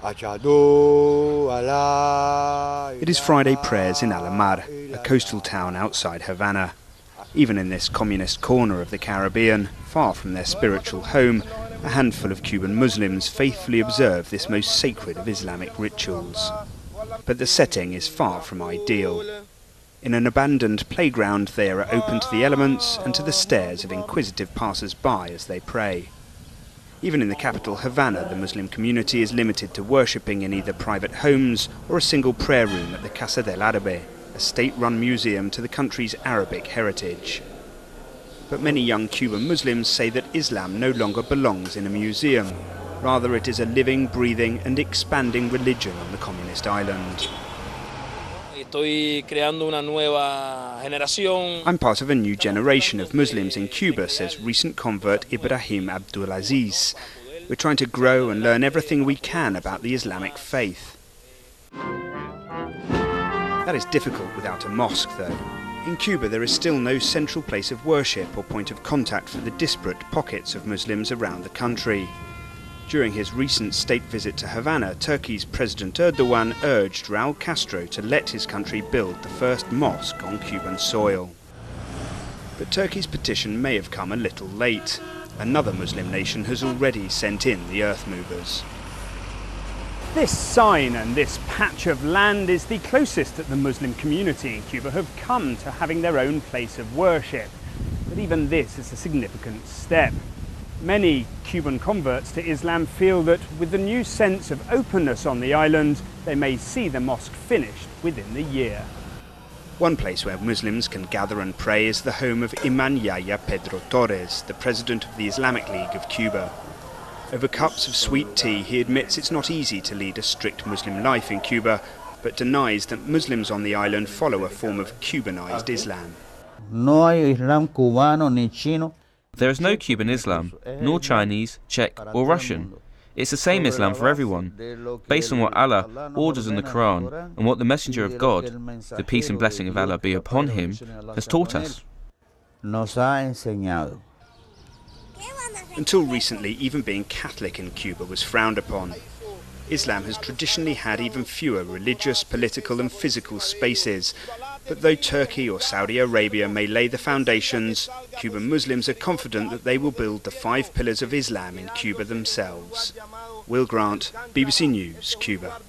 It is Friday prayers in Alamar, a coastal town outside Havana. Even in this communist corner of the Caribbean, far from their spiritual home, a handful of Cuban Muslims faithfully observe this most sacred of Islamic rituals. But the setting is far from ideal. In an abandoned playground, they are open to the elements and to the stares of inquisitive passers-by as they pray. Even in the capital Havana, the Muslim community is limited to worshipping in either private homes or a single prayer room at the Casa del Árabe, a state-run museum to the country's Arabic heritage. But many young Cuban Muslims say that Islam no longer belongs in a museum. Rather, it is a living, breathing and expanding religion on the communist island. I'm part of a new generation of Muslims in Cuba, says recent convert Ibrahim Abdulaziz. We're trying to grow and learn everything we can about the Islamic faith. That is difficult without a mosque, though. In Cuba, there is still no central place of worship or point of contact for the disparate pockets of Muslims around the country. During his recent state visit to Havana, Turkey's President Erdogan urged Raúl Castro to let his country build the first mosque on Cuban soil. But Turkey's petition may have come a little late. Another Muslim nation has already sent in the earth movers. This sign and this patch of land is the closest that the Muslim community in Cuba have come to having their own place of worship. But even this is a significant step. Many Cuban converts to Islam feel that with the new sense of openness on the island, they may see the mosque finished within the year. One place where Muslims can gather and pray is the home of Imam Yahya Pedro Torres, the president of the Islamic League of Cuba. Over cups of sweet tea, he admits it's not easy to lead a strict Muslim life in Cuba, but denies that Muslims on the island follow a form of Cubanized Islam. No hay Islam cubano ni chino. There is no Cuban Islam, nor Chinese, Czech or Russian. It's the same Islam for everyone, based on what Allah orders in the Quran and what the Messenger of God, the peace and blessing of Allah be upon him, has taught us. Until recently, even being Catholic in Cuba was frowned upon. Islam has traditionally had even fewer religious, political and physical spaces. But though Turkey or Saudi Arabia may lay the foundations, Cuban Muslims are confident that they will build the 5 pillars of Islam in Cuba themselves. Will Grant, BBC News, Cuba.